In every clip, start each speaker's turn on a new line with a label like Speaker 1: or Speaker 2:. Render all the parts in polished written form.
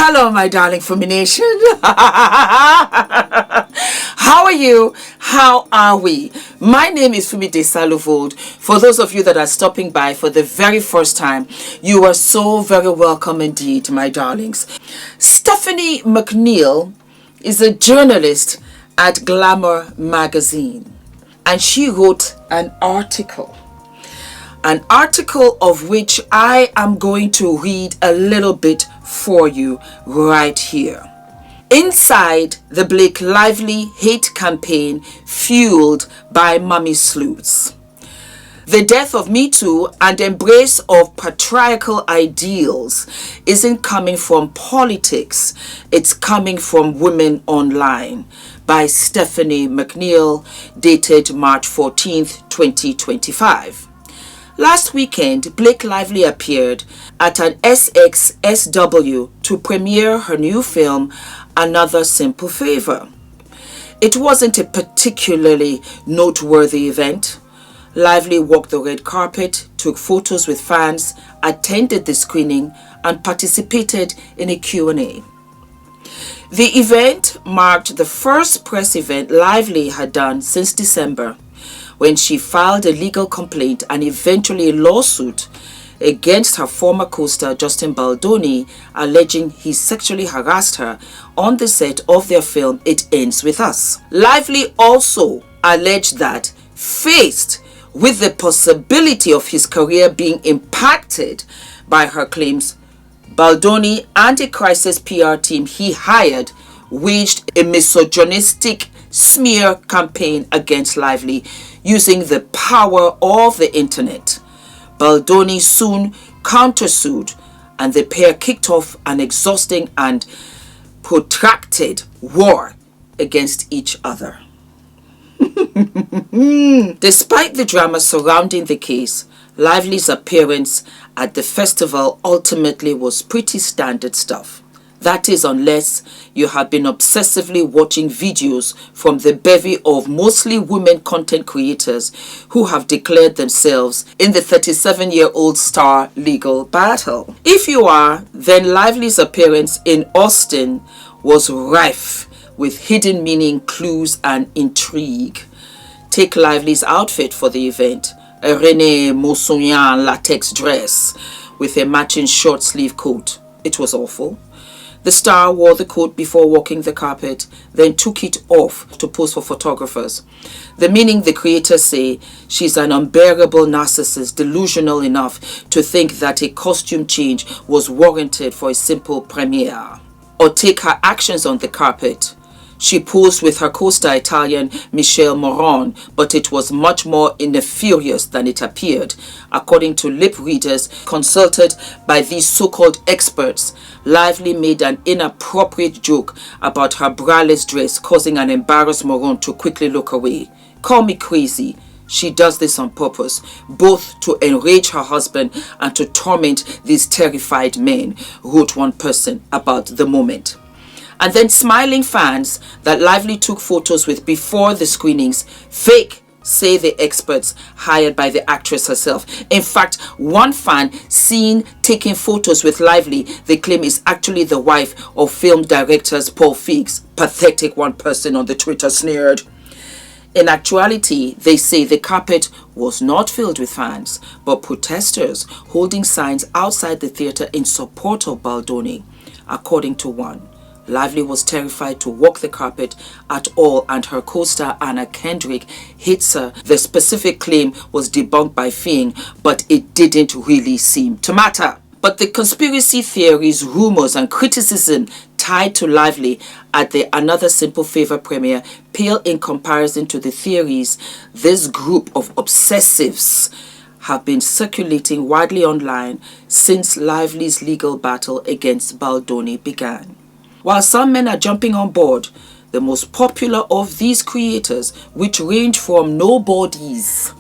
Speaker 1: Hello, my darling Fumi Nation. How are you? How are we? My name is Fumidesaluvold. For those of you that are stopping by for the very first time, you are so very welcome indeed, my darlings. Stephanie McNeil is a journalist at GLAMOUR magazine, and she wrote an article of which I am going to read a little bit for you right here. Inside the Blake Lively hate campaign fueled by mummy sleuths. The death of MeToo and embrace of patriarchal ideals isn't coming from politics, it's coming from women online, by Stephanie McNeil, dated March 14th, 2025. Last weekend, Blake Lively appeared at an SXSW to premiere her new film, Another Simple Favor. It wasn't a particularly noteworthy event. Lively walked the red carpet, took photos with fans, attended the screening, and participated in a Q&A. The event marked the first press event Lively had done since December, when she filed a legal complaint and eventually a lawsuit against her former co-star Justin Baldoni, alleging he sexually harassed her on the set of their film It Ends With Us. Lively also alleged that, faced with the possibility of his career being impacted by her claims, Baldoni and a crisis PR team he hired waged a misogynistic smear campaign against Lively using the power of the internet. Baldoni soon countersued, and the pair kicked off an exhausting and protracted war against each other. Despite the drama surrounding the case, Lively's appearance at the festival ultimately was pretty standard stuff. That is, unless you have been obsessively watching videos from the bevy of mostly women content creators who have declared themselves in the 37-year-old star legal battle. If you are, then Lively's appearance in Austin was rife with hidden meaning, clues, and intrigue. Take Lively's outfit for the event, a René Moussouyan latex dress with a matching short sleeve coat. It was awful. The star wore the coat before walking the carpet, then took it off to pose for photographers. The meaning, the creators say, she's an unbearable narcissist, delusional enough to think that a costume change was warranted for a simple premiere. Or take her actions on the carpet. She posed with her co-star Italian Michelle Moron, but it was much more nefarious than it appeared. According to lip readers consulted by these so-called experts, Lively made an inappropriate joke about her braless dress, causing an embarrassed Moron to quickly look away. Call me crazy. She does this on purpose, both to enrage her husband and to torment these terrified men, wrote one person about the moment. And then smiling fans that Lively took photos with before the screenings, fake, say the experts hired by the actress herself. In fact, one fan seen taking photos with Lively, they claim is actually the wife of film directors Paul Feig's. Pathetic, one person on the Twitter sneered. In actuality, they say the carpet was not filled with fans, but protesters holding signs outside the theatre in support of Baldoni, according to one. Lively was terrified to walk the carpet at all, and her co-star Anna Kendrick hates her. The specific claim was debunked by Feig, but it didn't really seem to matter. But the conspiracy theories, rumors, and criticism tied to Lively at the Another Simple Favor premiere pale in comparison to the theories this group of obsessives have been circulating widely online since Lively's legal battle against Baldoni began. While some men are jumping on board, the most popular of these creators, which range from nobodies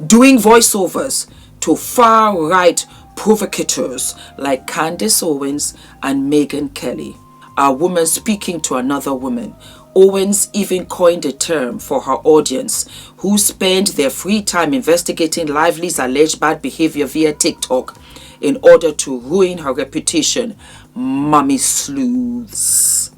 Speaker 1: doing voiceovers to far-right provocateurs like Candace Owens and Megyn Kelly, are women speaking to another woman. Owens even coined a term for her audience who spend their free time investigating Lively's alleged bad behavior via TikTok, in order to ruin her reputation. Mummy sleuths.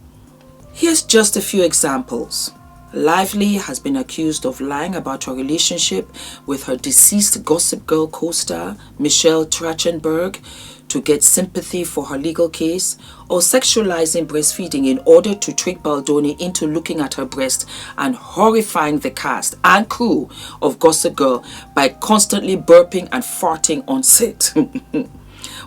Speaker 1: Here's just a few examples. Lively has been accused of lying about her relationship with her deceased Gossip Girl co-star Michelle Trachtenberg to get sympathy for her legal case, or sexualizing breastfeeding in order to trick Baldoni into looking at her breast and horrifying the cast and crew of Gossip Girl by constantly burping and farting on set.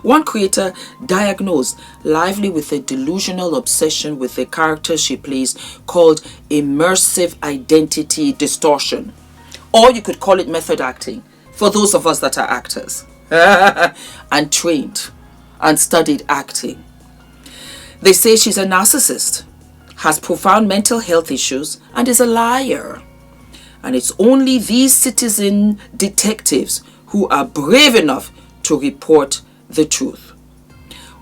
Speaker 1: One creator diagnosed Lively with a delusional obsession with the character she plays called immersive identity distortion. Or you could call it method acting for those of us that are actors and trained and studied acting. They say she's a narcissist, has profound mental health issues, and is a liar. And it's only these citizen detectives who are brave enough to report the truth.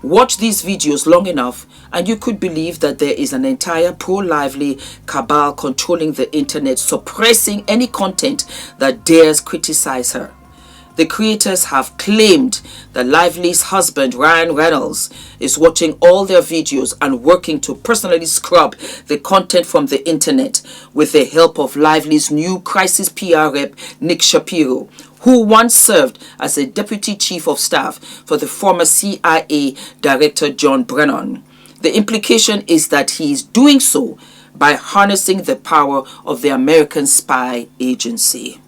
Speaker 1: Watch these videos long enough and you could believe that there is an entire pro-Lively cabal controlling the internet, suppressing any content that dares criticize her. The creators have claimed that Lively's husband, Ryan Reynolds, is watching all their videos and working to personally scrub the content from the internet with the help of Lively's new crisis PR rep, Nick Shapiro, who once served as a deputy chief of staff for the former CIA director John Brennan. The implication is that he is doing so by harnessing the power of the American spy agency.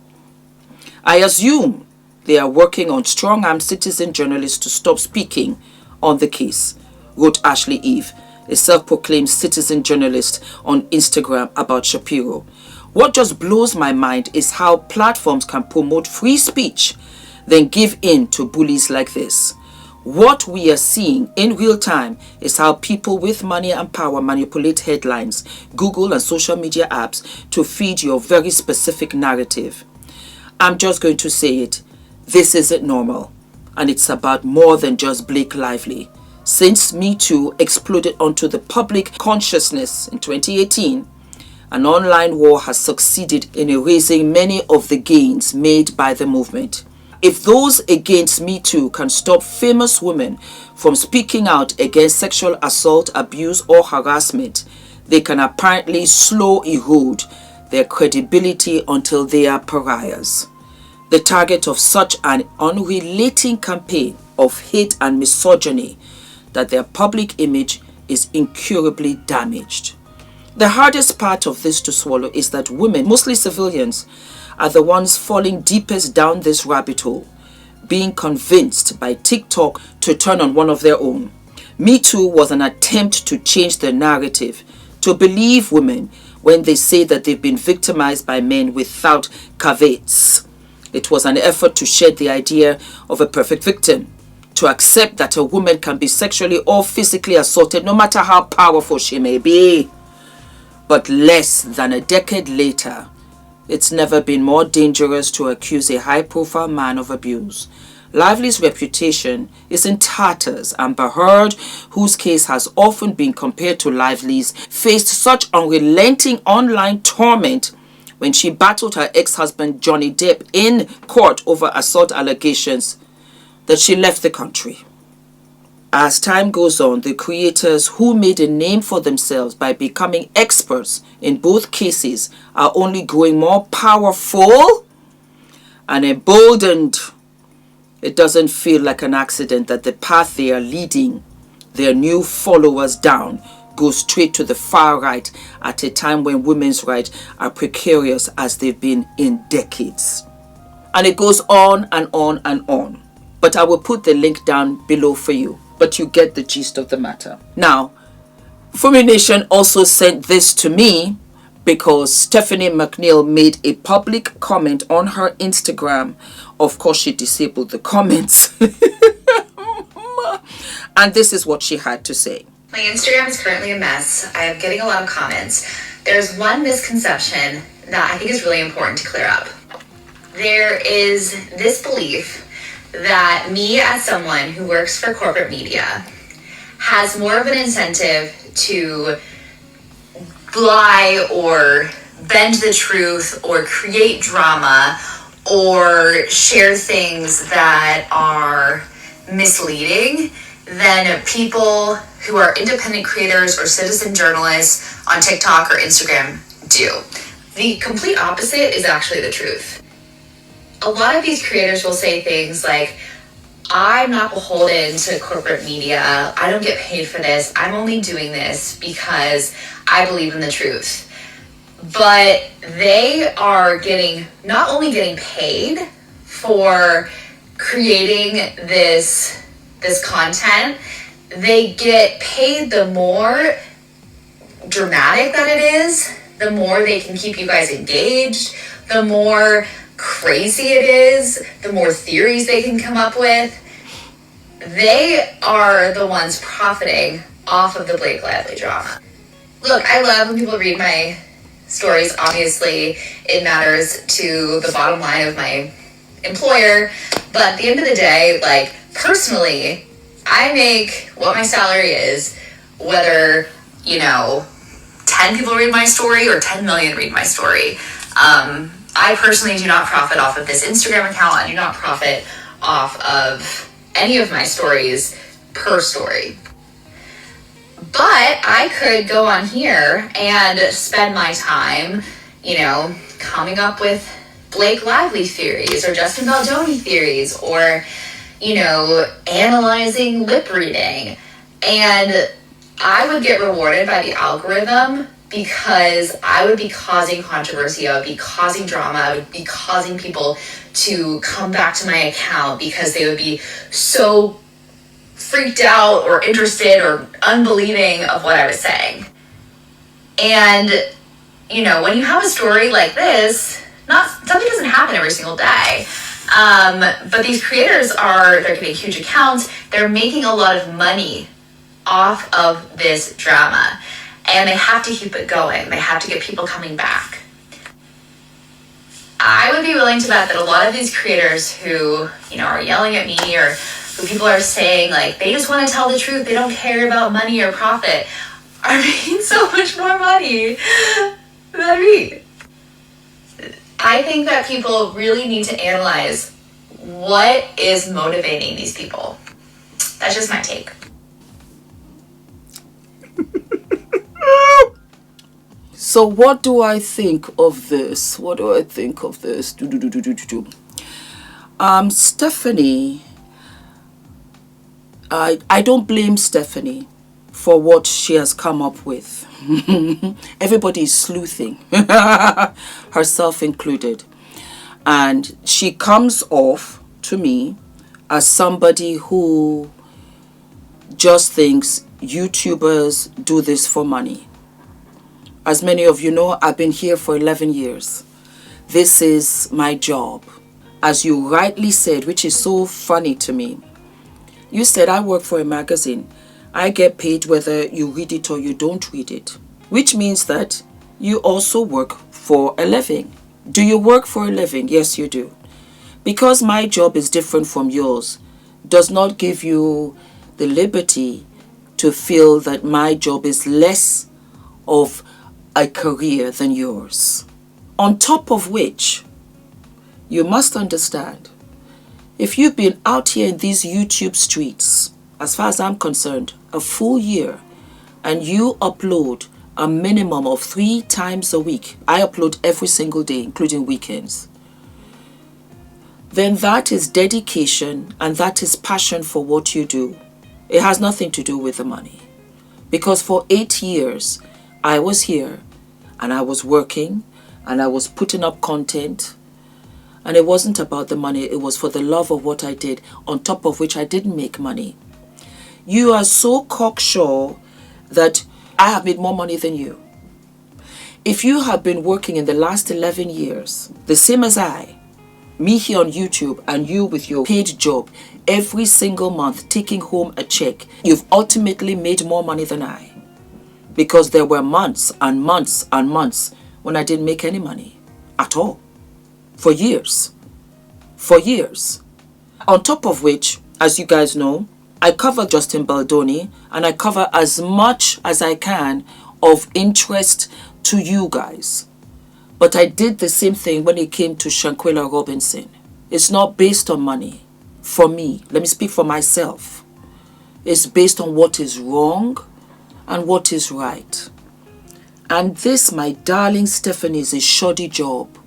Speaker 1: I assume they are working on strong-armed citizen journalists to stop speaking on the case, wrote Ashley Eve, a self-proclaimed citizen journalist on Instagram about Shapiro. What just blows my mind is how platforms can promote free speech, then give in to bullies like this. What we are seeing in real time is how people with money and power manipulate headlines, Google and social media apps to feed your very specific narrative. I'm just going to say it. This isn't normal, and it's about more than just Blake Lively. Since MeToo exploded onto the public consciousness in 2018, an online war has succeeded in erasing many of the gains made by the movement. If those against MeToo can stop famous women from speaking out against sexual assault, abuse, or harassment, they can apparently slow erode their credibility until they are pariahs. The target of such an unrelating campaign of hate and misogyny that their public image is incurably damaged. The hardest part of this to swallow is that women, mostly civilians, are the ones falling deepest down this rabbit hole, being convinced by TikTok to turn on one of their own. Me Too was an attempt to change the narrative, to believe women when they say that they've been victimized by men without caveats. It was an effort to shed the idea of a perfect victim, to accept that a woman can be sexually or physically assaulted no matter how powerful she may be. But less than a decade later, it's never been more dangerous to accuse a high-profile man of abuse. Lively's reputation is in tatters. Amber Heard, whose case has often been compared to Lively's, faced such unrelenting online torment when she battled her ex-husband Johnny Depp in court over assault allegations that she left the country. As time goes on, the creators who made a name for themselves by becoming experts in both cases are only growing more powerful and emboldened. It doesn't feel like an accident that the path they are leading their new followers down goes straight to the far right at a time when women's rights are precarious as they've been in decades. And it goes on and on and on. But I will put the link down below for you. But you get the gist of the matter. Now, Fumi Nation also sent this to me because Stephanie McNeil made a public comment on her Instagram. Of course, she disabled the comments. And this is what she had to say.
Speaker 2: My Instagram is currently a mess. I am getting a lot of comments. There's one misconception that I think is really important to clear up. There is this belief that me, as someone who works for corporate media, has more of an incentive to lie or bend the truth or create drama or share things that are misleading than people who are independent creators or citizen journalists on TikTok or Instagram do. The complete opposite is actually the truth. A lot of these creators will say things like, I'm not beholden to corporate media. I don't get paid for this. I'm only doing this because I believe in the truth. But they are not only getting paid for creating this content, they get paid the more dramatic that it is, the more they can keep you guys engaged, the more crazy it is, the more theories they can come up with. They are the ones profiting off of the Blake Lively drama. Look, I love when people read my stories. Obviously, it matters to the bottom line of my employer, but at the end of the day, like, personally, I make what my salary is, whether, 10 people read my story or 10 million read my story. I personally do not profit off of this Instagram account. I do not profit off of any of my stories per story. But I could go on here and spend my time, coming up with Blake Lively theories or Justin Baldoni theories or, analyzing lip reading. And I would get rewarded by the algorithm because I would be causing controversy, I would be causing drama, I would be causing people to come back to my account because they would be so freaked out or interested or unbelieving of what I was saying. And, when you have a story like this, something doesn't happen every single day. But these creators they're getting huge accounts, they're making a lot of money off of this drama. And they have to keep it going. They have to get people coming back. I would be willing to bet that a lot of these creators who, are yelling at me or who people are saying, like, they just want to tell the truth, they don't care about money or profit, are making so much more money than me. I think that people really need to analyze what is motivating these people. That's just my take.
Speaker 1: So what do I think of this? Stephanie, I don't blame Stephanie for what she has come up with. Everybody is sleuthing, herself included. And she comes off to me as somebody who just thinks YouTubers do this for money. As many of you know, I've been here for 11 years. This is my job. As you rightly said, which is so funny to me, you said I work for a magazine. I get paid whether you read it or you don't read it, which means that you also work for a living. Do you work for a living? Yes, you do. Because my job is different from yours does not give you the liberty to feel that my job is less of a career than yours. On top of which, you must understand, if you've been out here in these YouTube streets, as far as I'm concerned, a full year, and you upload a minimum of 3 times a week, I upload every single day, including weekends, then that is dedication and that is passion for what you do. It has nothing to do with the money. Because for 8 years, I was here and I was working and I was putting up content, and it wasn't about the money, it was for the love of what I did, on top of which I didn't make money. You are so cocksure that I have made more money than you. If you have been working in the last 11 years, the same as I, me here on YouTube and you with your paid job, every single month taking home a check, you've ultimately made more money than I. Because there were months and months and months when I didn't make any money at all. For years. For years. On top of which, as you guys know, I cover Justin Baldoni and I cover as much as I can of interest to you guys. But I did the same thing when it came to Shanquella Robinson. It's not based on money. for me, let me speak for myself, is based on what is wrong and what is right. And this, my darling Stephanie, is a shoddy job,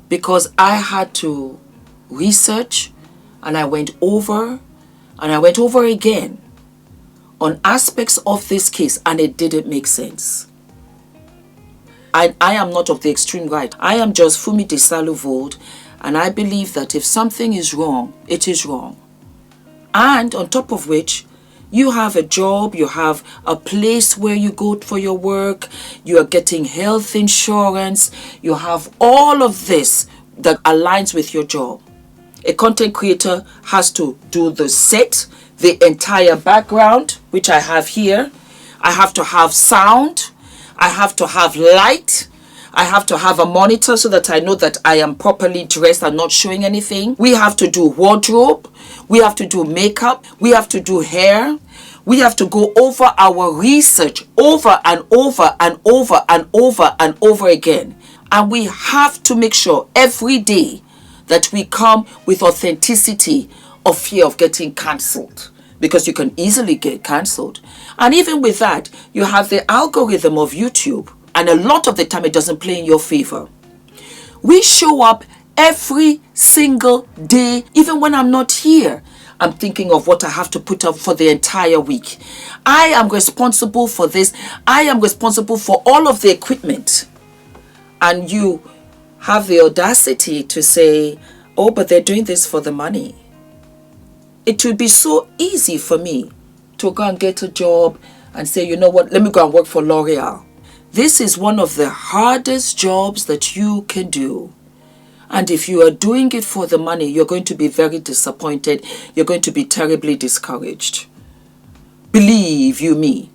Speaker 1: because I had to research, and I went over again on aspects of this case, and it didn't make sense. I am not of the extreme right. I am just Fumidesaluvold, and I believe that if something is wrong, it is wrong. And on top of which, you have a job, you have a place where you go for your work, you are getting health insurance, you have all of this that aligns with your job. A content creator has to do the set, the entire background, which I have here. I have to have sound. I have to have light. I have to have a monitor so that I know that I am properly dressed and not showing anything. We have to do wardrobe. We have to do makeup. We have to do hair. We have to go over our research over and over and over and over and over again. And we have to make sure every day that we come with authenticity of fear of getting cancelled, because you can easily get cancelled. And even with that, you have the algorithm of YouTube, and a lot of the time it doesn't play in your favor. We show up every single day. Even when I'm not here, I'm thinking of what I have to put up for the entire week. I am responsible for this. I am responsible for all of the equipment. And you have the audacity to say, oh, but they're doing this for the money. It would be so easy for me to go and get a job and say, you know what, let me go and work for L'Oreal. This is one of the hardest jobs that you can do. And if you are doing it for the money, you're going to be very disappointed. You're going to be terribly discouraged. Believe you me.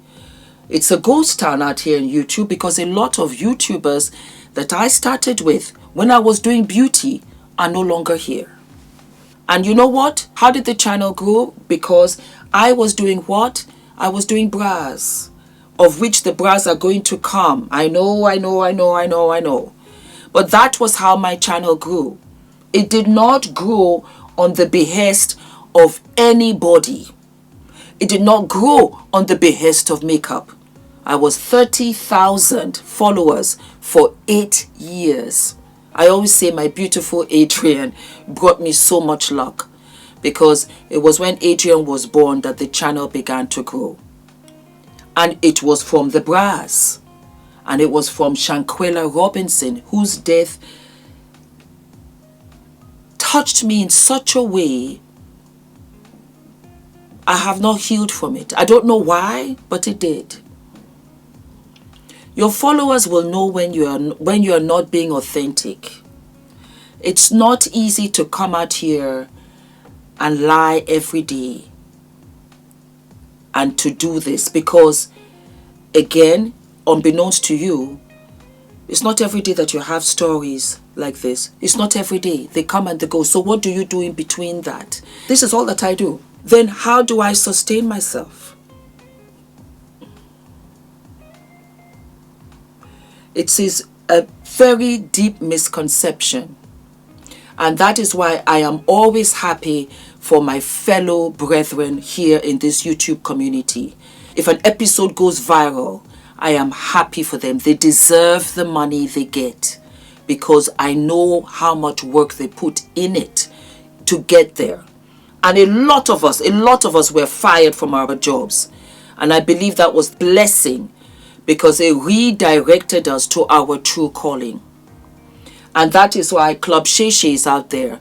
Speaker 1: It's a ghost town out here in YouTube, because a lot of YouTubers that I started with when I was doing beauty are no longer here. And you know what? How did the channel grow? Because I was doing what? I was doing bras, of which the bras are going to come. I know. But that was how my channel grew. It did not grow on the behest of anybody. It did not grow on the behest of makeup. I was 30,000 followers for 8 years. I always say my beautiful Adrian brought me so much luck, because it was when Adrian was born that the channel began to grow. And it was from the bras. And it was from Shanquella Robinson, whose death touched me in such a way I have not healed from it. I don't know why, but it did. Your followers will know when you are not being authentic. It's not easy to come out here and lie every day and to do this, because again, unbeknownst to you, it's not every day that you have stories like this. It's not every day. They come and they go. So what do you do in between that? This is all that I do. Then how do I sustain myself? It is a very deep misconception. And that is why I am always happy for my fellow brethren here in this YouTube community. If an episode goes viral, I am happy for them. They deserve the money they get, because I know how much work they put in it to get there. And a lot of us were fired from our jobs. And I believe that was blessing, because it redirected us to our true calling. And that is why Club Shay Shay is out there.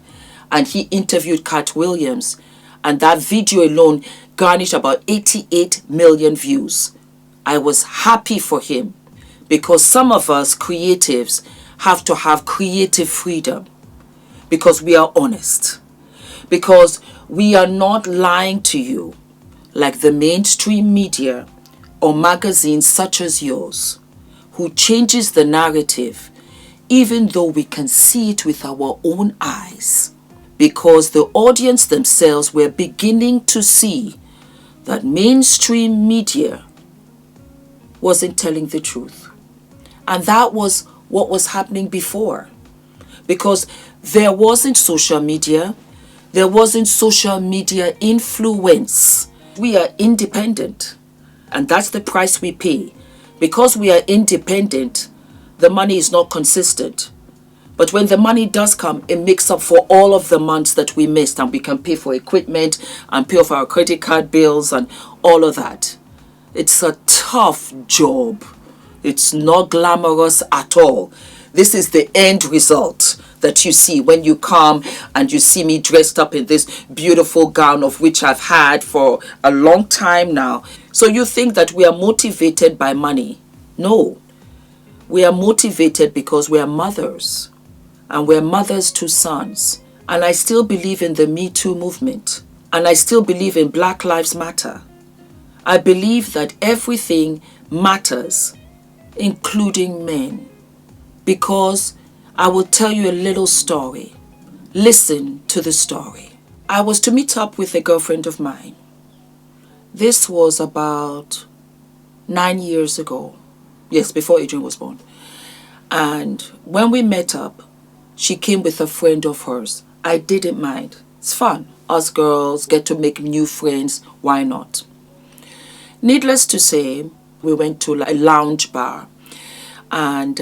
Speaker 1: And he interviewed Cat Williams. And that video alone garnished about 88 million views. I was happy for him, because some of us creatives have to have creative freedom, because we are honest, because we are not lying to you like the mainstream media or magazines such as yours, who changes the narrative even though we can see it with our own eyes, because the audience themselves were beginning to see that mainstream media wasn't telling the truth. And that was what was happening before, because there wasn't social media, There wasn't social media influence. We are independent, and that's the price we pay. Because we are independent, the money is not consistent. But when the money does come, it makes up for all of the months that we missed, and we can pay for equipment and pay off our credit card bills and all of that. It's a tough job. It's not glamorous at all. This is the end result that you see when you come and you see me dressed up in this beautiful gown, of which I've had for a long time now. So you think that we are motivated by money. No. We are motivated because we are mothers. And we're mothers to sons. And I still believe in the MeToo movement. And I still believe in Black Lives Matter. I believe that everything matters, including men. Because I will tell you a little story. Listen to the story. I was to meet up with a girlfriend of mine. This was about 9 years ago. Yes, before Adrian was born. And when we met up, she came with a friend of hers. I didn't mind. It's fun. Us girls get to make new friends. Why not? Needless to say, we went to a lounge bar. And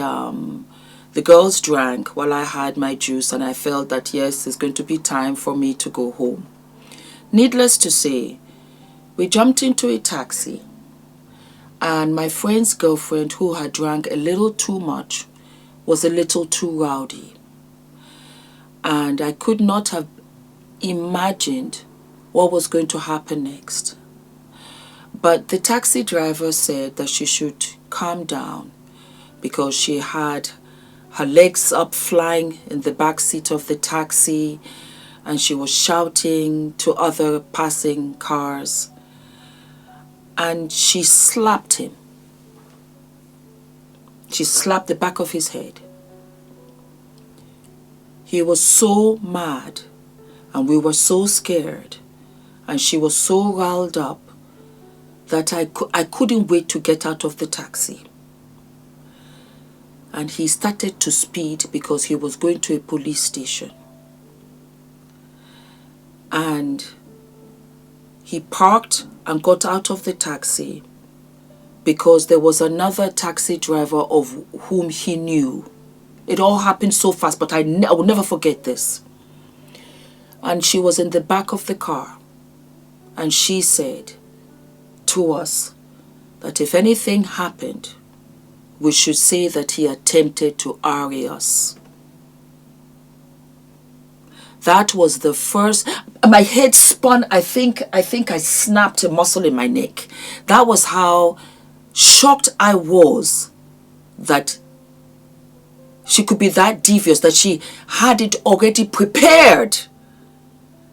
Speaker 1: the girls drank while I had my juice. And I felt that, yes, it's going to be time for me to go home. Needless to say, we jumped into a taxi. And my friend's girlfriend, who had drank a little too much, was a little too rowdy. And I could not have imagined what was going to happen next. But the taxi driver said that she should calm down because she had her legs up flying in the back seat of the taxi, and she was shouting to other passing cars. And she slapped him. She slapped the back of his head. He was so mad, and we were so scared, and she was so riled up that I couldn't wait to get out of the taxi. And he started to speed because he was going to a police station. And he parked and got out of the taxi because there was another taxi driver of whom he knew. It all happened so fast, but I will never forget this. And she was in the back of the car. And she said to us that if anything happened, we should say that he attempted to harry us. That was the first. My head spun. I think I snapped a muscle in my neck. That was how shocked I was that she could be that devious, that she had it already prepared,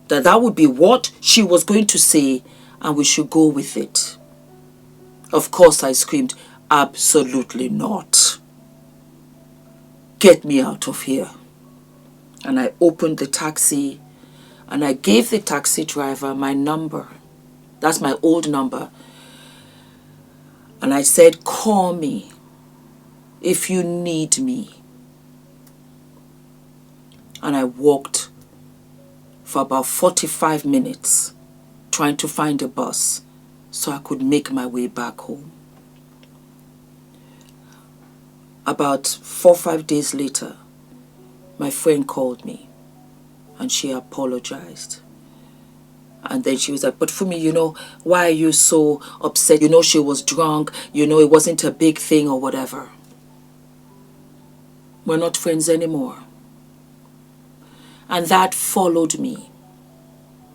Speaker 1: that would be what she was going to say, and we should go with it. Of course, I screamed, absolutely not. Get me out of here. And I opened the taxi, and I gave the taxi driver my number. That's my old number. And I said, call me if you need me. And I walked for about 45 minutes trying to find a bus so I could make my way back home. About 4 or 5 days later, my friend called me and she apologized. And then she was like, but Fumi, you know, why are you so upset? You know, she was drunk. You know, it wasn't a big thing or whatever. We're not friends anymore. And that followed me.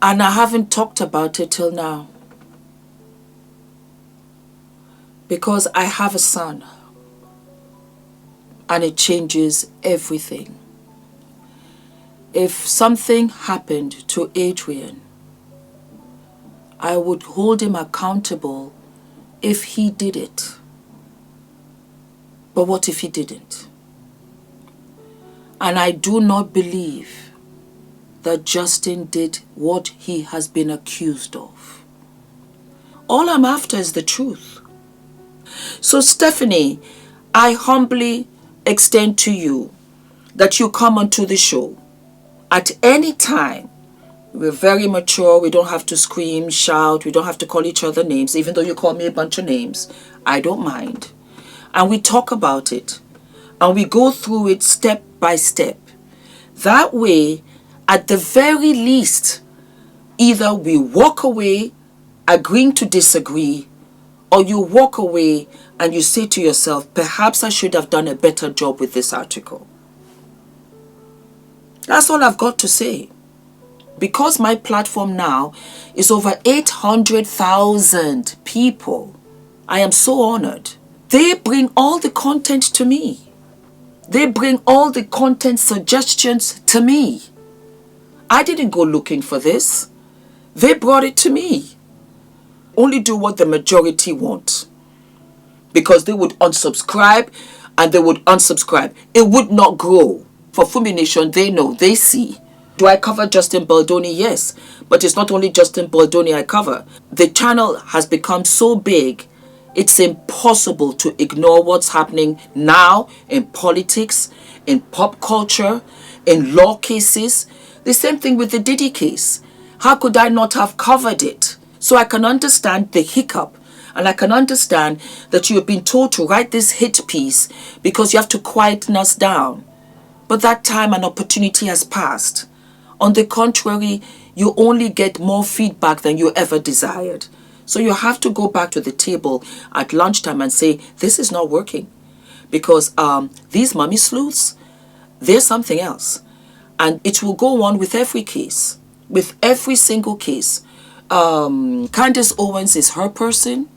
Speaker 1: And I haven't talked about it till now. Because I have a son. And it changes everything. If something happened to Adrian, I would hold him accountable if he did it. But what if he didn't? And I do not believe that Justin did what he has been accused of. All I'm after is the truth. So Stephanie, I humbly extend to you that you come onto the show at any time We're very mature. We don't have to scream, shout. We don't have to call each other names. Even though you call me a bunch of names, I don't mind. And we talk about it. And we go through it step by step. That way, at the very least, either we walk away agreeing to disagree, or you walk away and you say to yourself, perhaps I should have done a better job with this article. That's all I've got to say. Because my platform now is over 800,000 people, I am so honored. They bring all the content to me. They bring all the content suggestions to me. I didn't go looking for this. They brought it to me. Only do what the majority want. Because they would unsubscribe and they would unsubscribe. It would not grow. For Fumi Nation, they know, they see. Do I cover Justin Baldoni? Yes. But it's not only Justin Baldoni I cover. The channel has become so big, it's impossible to ignore what's happening now in politics, in pop culture, in law cases. The same thing with the Diddy case. How could I not have covered it? So I can understand the hiccup, and I can understand that you have been told to write this hit piece because you have to quieten us down. But that time and opportunity has passed. On the contrary, you only get more feedback than you ever desired. So you have to go back to the table at lunchtime and say, this is not working. Because these mommy sleuths, they're something else. And it will go on with every case. With every single case. Candace Owens is her person.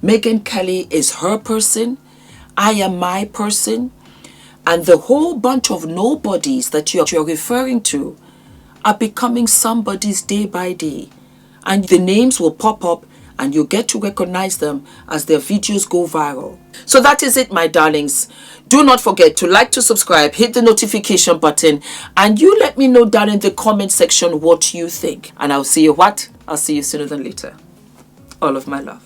Speaker 1: Megyn Kelly is her person. I am my person. And the whole bunch of nobodies that you're referring to are becoming somebody's day by day. And the names will pop up and you get to recognize them as their videos go viral. So that is it, my darlings. Do not forget to like, to subscribe, hit the notification button, and you let me know down in the comment section what you think. And I'll see you what? I'll see you sooner than later. All of my love.